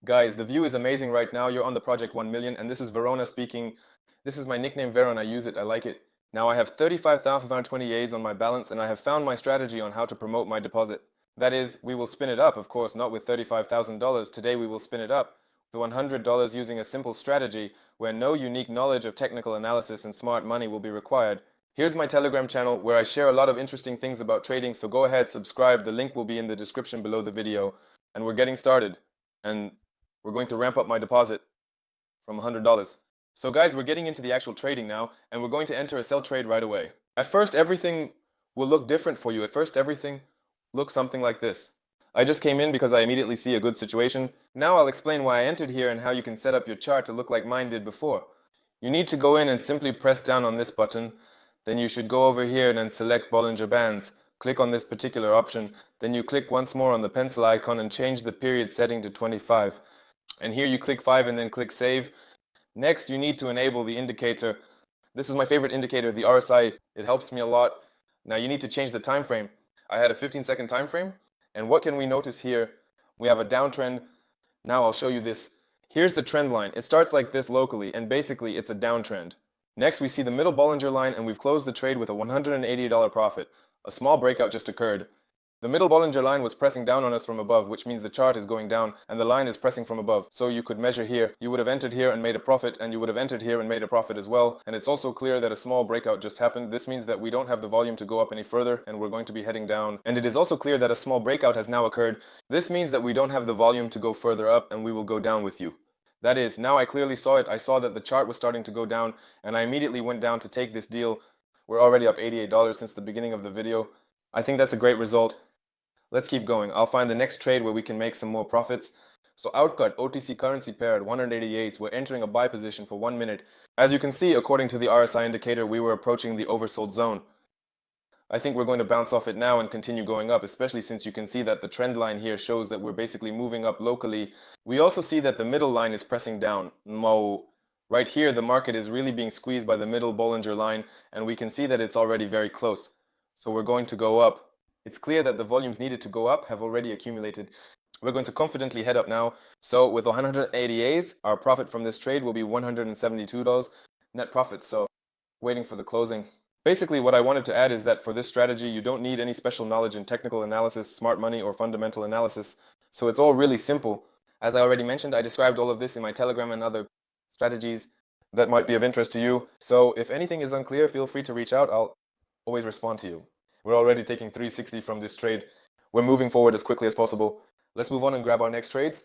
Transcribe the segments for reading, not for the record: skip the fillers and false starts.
Guys, the view is amazing right now. You're on the Project 1 million, and this is Verona speaking. This is my nickname, Veron. I use it. I like it. Now I have 35,520 A's on my balance, and I have found my strategy on how to promote my deposit. That is, we will spin it up, of course, not with $35,000. Today we will spin it up with $100 using a simple strategy where no unique knowledge of technical analysis and smart money will be required. Here's my Telegram channel where I share a lot of interesting things about trading, so go ahead, subscribe. The link will be in the description below the video. And we're getting started. And we're going to ramp up my deposit from $100. So guys, we're getting into the actual trading now, and we're going to enter a sell trade right away. At first, everything will look different for you. At first, everything looks something like this. I just came in because I immediately see a good situation. Now I'll explain why I entered here and how you can set up your chart to look like mine did before. You need to go in and simply press down on this button. Then you should go over here and then select Bollinger Bands. Click on this particular option. Then you click once more on the pencil icon and change the period setting to 25. And here you click 5 and then click Save. Next, you need to enable the indicator. This is my favorite indicator, the RSI. It helps me a lot. Now you need to change the time frame. I had a 15-second time frame. And what can we notice here? We have a downtrend. Now I'll show you this. Here's the trend line. It starts like this locally, and basically it's a downtrend. Next, we see the middle Bollinger line, and we've closed the trade with a $180 profit. A small breakout just occurred. The middle Bollinger line was pressing down on us from above, which means the chart is going down, and the line is pressing from above. So you could measure here. You would have entered here and made a profit, and you would have entered here and made a profit as well. And it's also clear that a small breakout just happened. This means that we don't have the volume to go up any further, and we're going to be heading down. And it is also clear that a small breakout has now occurred. This means that we don't have the volume to go further up, and we will go down with you. That is, now I clearly saw it. I saw that the chart was starting to go down, and I immediately went down to take this deal. We're already up $88 since the beginning of the video. I think that's a great result. Let's keep going. I'll find the next trade where we can make some more profits. So outcut OTC currency pair at 188. We're entering a buy position for 1 minute. As you can see, according to the RSI indicator, we were approaching the oversold zone. I think we're going to bounce off it now and continue going up, especially since you can see that the trend line here shows that we're basically moving up locally. We also see that the middle line is pressing down. Right here, the market is really being squeezed by the middle Bollinger line, and we can see that it's already very close. So we're going to go up. It's clear that the volumes needed to go up have already accumulated. We're going to confidently head up now. So with 180 A's, our profit from this trade will be $172 net profit. So waiting for the closing. Basically, what I wanted to add is that for this strategy, you don't need any special knowledge in technical analysis, smart money, or fundamental analysis. So it's all really simple. As I already mentioned, I described all of this in my Telegram and other strategies that might be of interest to you. So if anything is unclear, feel free to reach out. I'll always respond to you. We're already taking 360 from this trade. We're moving forward as quickly as possible. Let's move on and grab our next trades.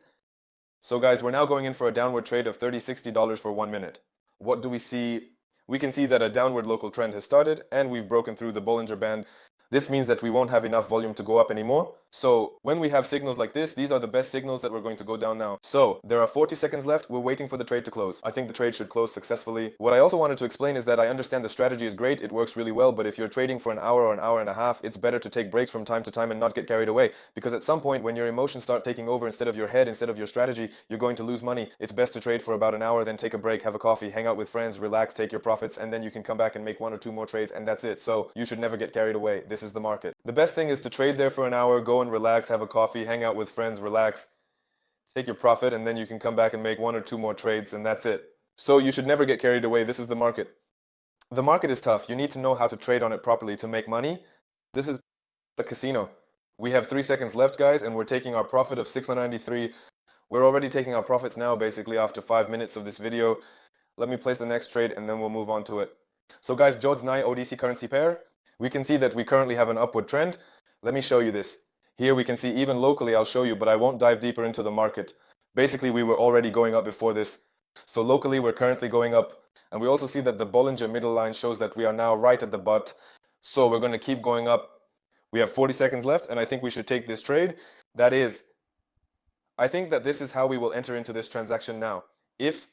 So guys, we're now going in for a downward trade of $60 for 1 minute. What do we see? We can see that a downward local trend has started and we've broken through the Bollinger Band. This means that we won't have enough volume to go up anymore. So when we have signals like this, these are the best signals that we're going to go down now. So there are 40 seconds left. We're waiting for the trade to close. I think the trade should close successfully. What I also wanted to explain is that I understand the strategy is great. It works really well. But if you're trading for an hour or an hour and a half, it's better to take breaks from time to time and not get carried away. Because at some point when your emotions start taking over instead of your head, instead of your strategy, you're going to lose money. It's best to trade for about an hour, then take a break, have a coffee, hang out with friends, relax, take your profits, and then you can come back and make 1 or 2 more trades, and that's it. So you should never get carried away. This is the market. The best thing is to trade there for an hour, go and relax, have a coffee, hang out with friends, relax, take your profit, and then you can come back and make 1 or 2 more trades, and that's it. So you should never get carried away. This is the market. The market is tough. You need to know how to trade on it properly to make money. This is a casino. We have 3 seconds left, guys, and we're taking our profit of $693. We're already taking our profits now, basically, after 5 minutes of this video. Let me place the next trade, and then we'll move on to it. So guys, Jods Nye ODC currency pair. We can see that we currently have an upward trend. Let me show you this. Here we can see even locally, I'll show you, but I won't dive deeper into the market. Basically, we were already going up before this. So locally, we're currently going up. And we also see that the Bollinger middle line shows that we are now right at the butt. So we're going to keep going up. We have 40 seconds left, and I think we should take this trade. That is, I think that this is how we will enter into this transaction now. If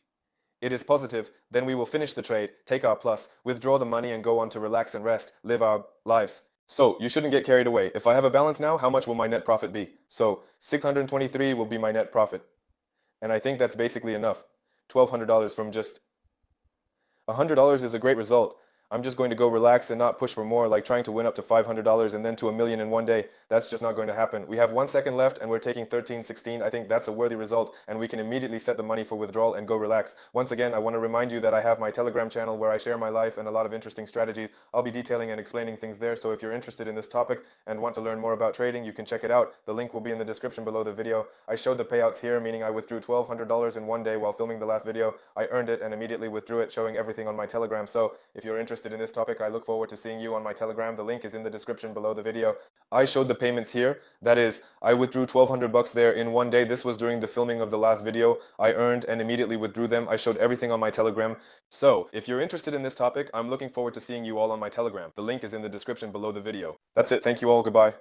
it is positive, then we will finish the trade, take our plus, withdraw the money and go on to relax and rest, live our lives. So you shouldn't get carried away. If I have a balance now, how much will my net profit be? So 623 will be my net profit. And I think that's basically enough. $1,200 from just $100 is a great result. I'm just going to go relax and not push for more, like trying to win up to $500 and then to a million in one day. That's just not going to happen. We have 1 second left and we're taking 13.16. I think that's a worthy result and we can immediately set the money for withdrawal and go relax. Once again, I want to remind you that I have my Telegram channel where I share my life and a lot of interesting strategies. I'll be detailing and explaining things there, so if you're interested in this topic and want to learn more about trading, you can check it out. The link will be in the description below the video. I showed the payouts here, meaning I withdrew $1,200 in one day while filming the last video. I earned it and immediately withdrew it, showing everything on my Telegram. So if you're interested in this topic, I look forward to seeing you on my Telegram. The link is in the description below the video. I showed the payments here. That is, I withdrew $1,200 there in one day. This was during the filming of the last video. I earned and immediately withdrew them. I showed everything on my Telegram. So if you're interested in this topic, I'm looking forward to seeing you all on my Telegram. The link is in the description below the video. That's it. Thank you all. Goodbye.